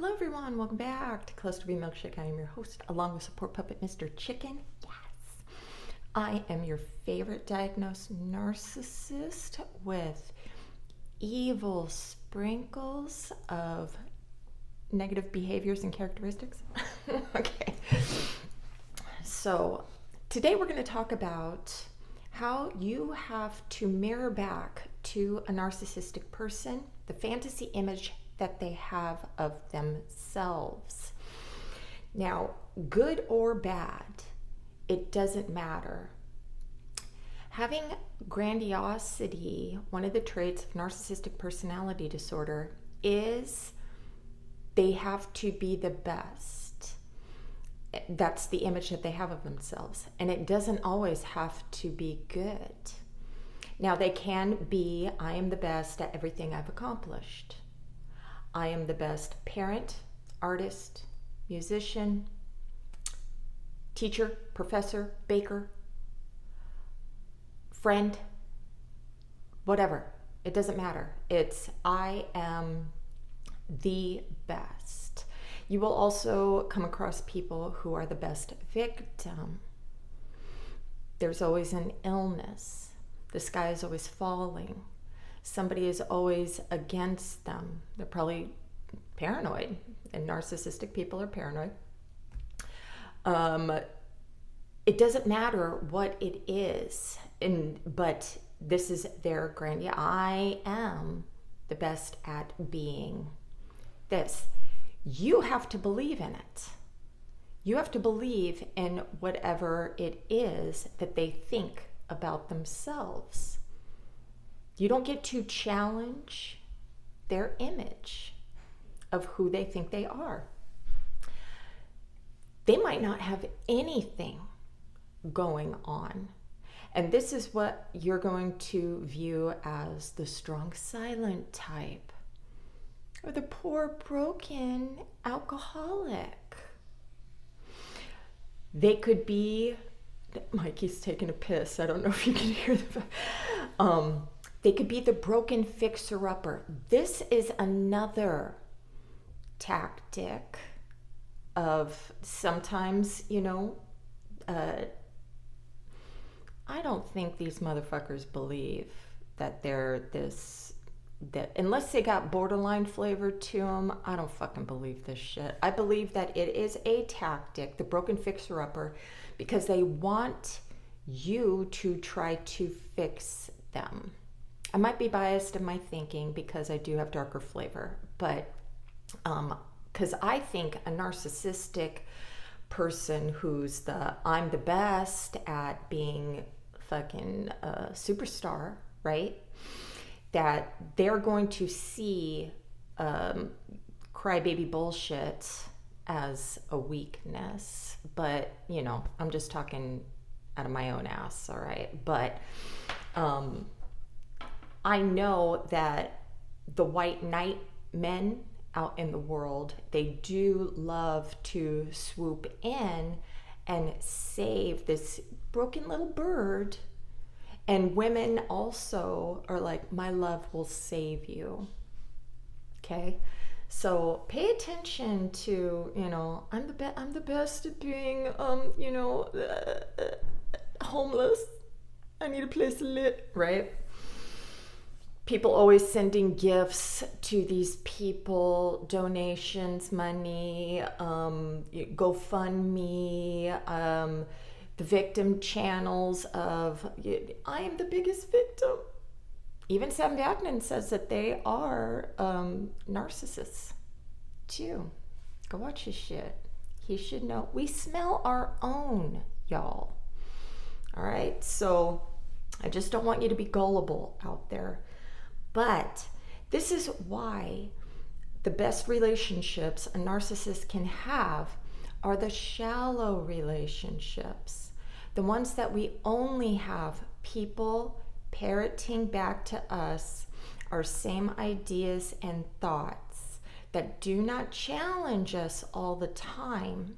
Hello everyone, welcome back to Clusterbmilkshake. I am your host, along with support puppet Mr. Chicken. Yes, I am your favorite diagnosed narcissist with evil sprinkles of negative behaviors and characteristics. Okay, so today we're going to talk about how you have to mirror back to a narcissistic person the fantasy image that they have of themselves. Now, good or bad, it doesn't matter. Having grandiosity, one of the traits of narcissistic personality disorder, is they have to be the best. That's the image that they have of themselves. And it doesn't always have to be good. Now, they can be, I am the best at everything I've accomplished. I am the best parent, artist, musician, teacher, professor, baker, friend, whatever. It doesn't matter. It's I am the best. You will also come across people who are the best victim. There's always an illness. The sky is always falling. Somebody is always against them. They're probably paranoid, and narcissistic people are paranoid. It doesn't matter what it is, but this is their grandia. I am the best at being this. You have to believe in it. You have to believe in whatever it is that they think about themselves. You don't get to challenge their image of who they think they are. They might not have anything going on. And this is what you're going to view as the strong silent type, or the poor broken alcoholic. They could be, Mikey's taking a piss. I don't know if you can hear the they could be the broken fixer-upper. This is another tactic of sometimes, I don't think these motherfuckers believe that they're that unless they got borderline flavor to them, I don't fucking believe this shit. I believe that it is a tactic, the broken fixer-upper, because they want you to try to fix them. I might be biased in my thinking because I do have darker flavor, but because I think a narcissistic person who's I'm the best at being fucking a superstar, right? That they're going to see crybaby bullshit as a weakness. But, I'm just talking out of my own ass, all right? But I know that the white knight men out in the world, they do love to swoop in and save this broken little bird. And women also are like, my love will save you. Okay? So pay attention to, I'm the best at being, homeless. I need a place to live, right? People always sending gifts to these people, donations, money, GoFundMe, the victim channels of, I am the biggest victim. Even Sam Vaknin says that they are narcissists too. Go watch his shit. He should know. We smell our own, y'all. All right, so I just don't want you to be gullible out there. But this is why the best relationships a narcissist can have are the shallow relationships. The ones that we only have people parroting back to us our same ideas and thoughts that do not challenge us all the time.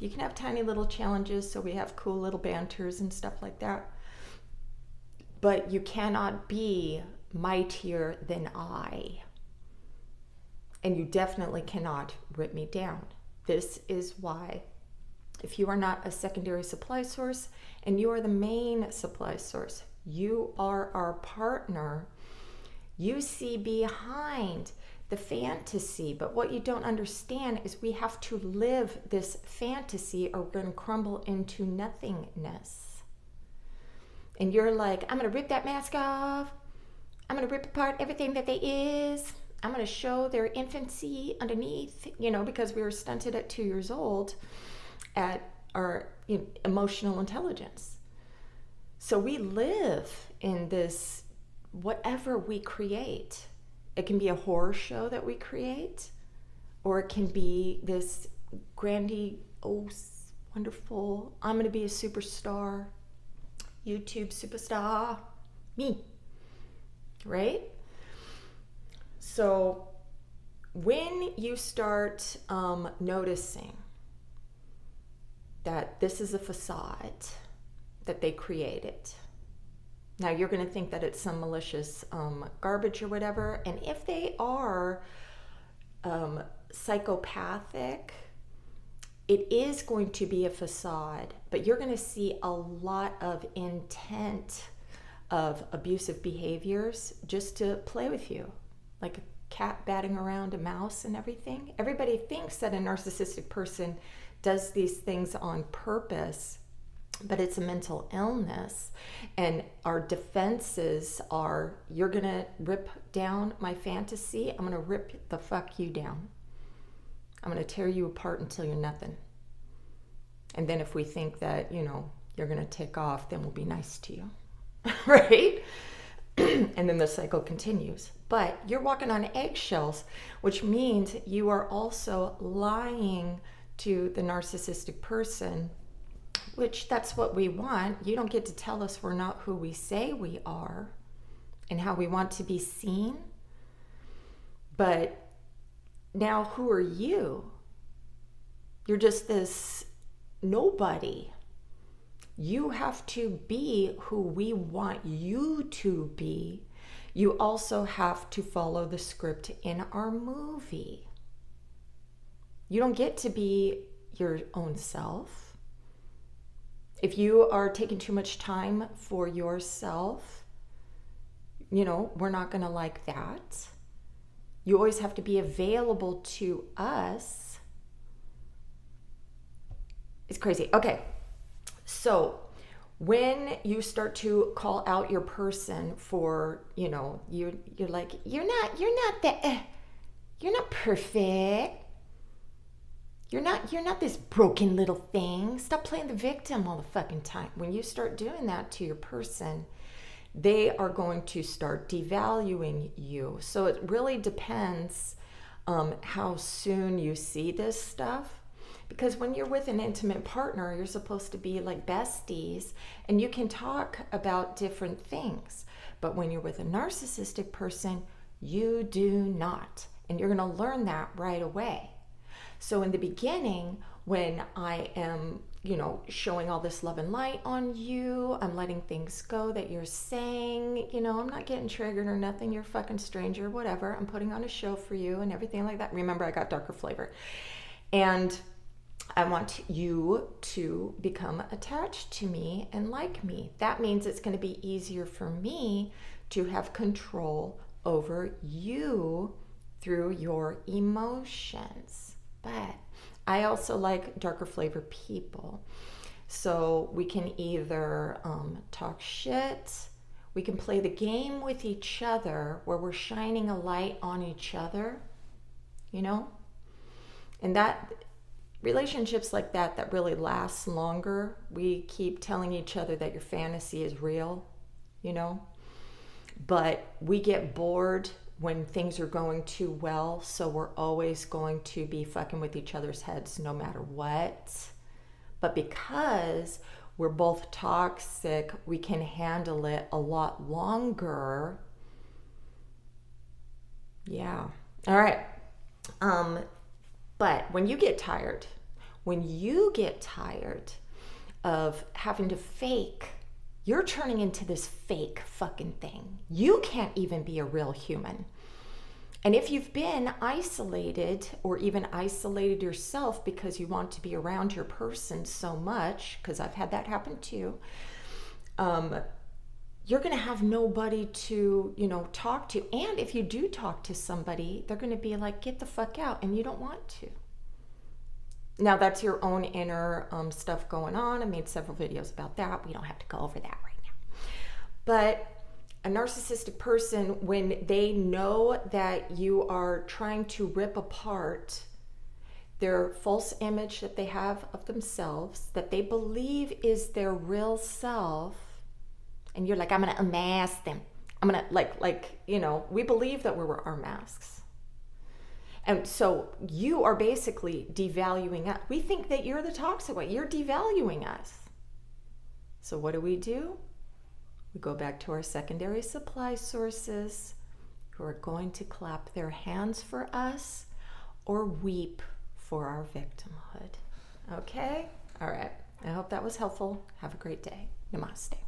You can have tiny little challenges, so we have cool little banters and stuff like that. But you cannot be mightier than I. And you definitely cannot rip me down. This is why, if you are not a secondary supply source and you are the main supply source, you are our partner, you see behind the fantasy. But what you don't understand is we have to live this fantasy or we're going to crumble into nothingness. And you're like, I'm going to rip that mask off. I'm going to rip apart everything that there is. I'm going to show their infancy underneath, because we were stunted at 2 years old at our emotional intelligence. So we live in this, whatever we create. It can be a horror show that we create, or it can be this grandiose, wonderful, I'm going to be a superstar, YouTube superstar, me, right? So when you start noticing that this is a facade that they created, now you're going to think that it's some malicious garbage or whatever. And if they are psychopathic, it is going to be a facade, but you're going to see a lot of intent of abusive behaviors just to play with you, like a cat batting around a mouse and everything. Everybody thinks that a narcissistic person does these things on purpose, but it's a mental illness. And our defenses are, you're going to rip down my fantasy, I'm going to rip the fuck you down. I'm going to tear you apart until you're nothing. And then if we think that, you're going to tick off, then we'll be nice to you. Right? And then the cycle continues. But you're walking on eggshells, which means you are also lying to the narcissistic person, which that's what we want. You don't get to tell us we're not who we say we are and how we want to be seen. But now who are you? You're just this nobody. You have to be who we want you to be. You also have to follow the script in our movie. You don't get to be your own self. If you are taking too much time for yourself, we're not going to like that. You always have to be available to us. It's crazy. Okay. So when you start to call out your person for, you're like, you're not perfect. You're not this broken little thing. Stop playing the victim all the fucking time. When you start doing that to your person, they are going to start devaluing you. So it really depends how soon you see this stuff. Because when you're with an intimate partner, you're supposed to be like besties and you can talk about different things. But when you're with a narcissistic person, you do not. And you're going to learn that right away. So in the beginning, when I am, showing all this love and light on you, I'm letting things go that you're saying, I'm not getting triggered or nothing. You're a fucking stranger, whatever. I'm putting on a show for you and everything like that. Remember, I got darker flavor. And I want you to become attached to me and like me. That means it's going to be easier for me to have control over you through your emotions. But I also like darker flavor people. So we can either talk shit, we can play the game with each other where we're shining a light on each other, and that relationships like that really last longer. We keep telling each other that your fantasy is real, but we get bored when things are going too well. So we're always going to be fucking with each other's heads no matter what. But because we're both toxic, we can handle it a lot longer. Yeah. All right. But when you get tired of having to fake, you're turning into this fake fucking thing. You can't even be a real human. And if you've been isolated or even isolated yourself because you want to be around your person so much, because I've had that happen too, you're going to have nobody to, talk to. And if you do talk to somebody, they're going to be like, get the fuck out, and you don't want to. Now, that's your own inner stuff going on. I made several videos about that. We don't have to go over that right now. But a narcissistic person, when they know that you are trying to rip apart their false image that they have of themselves, that they believe is their real self, and you're like, I'm going to unmask them. I'm going to, we believe that we're our masks. And so you are basically devaluing us. We think that you're the toxic one. You're devaluing us. So what do? We go back to our secondary supply sources who are going to clap their hands for us or weep for our victimhood. Okay? All right. I hope that was helpful. Have a great day. Namaste.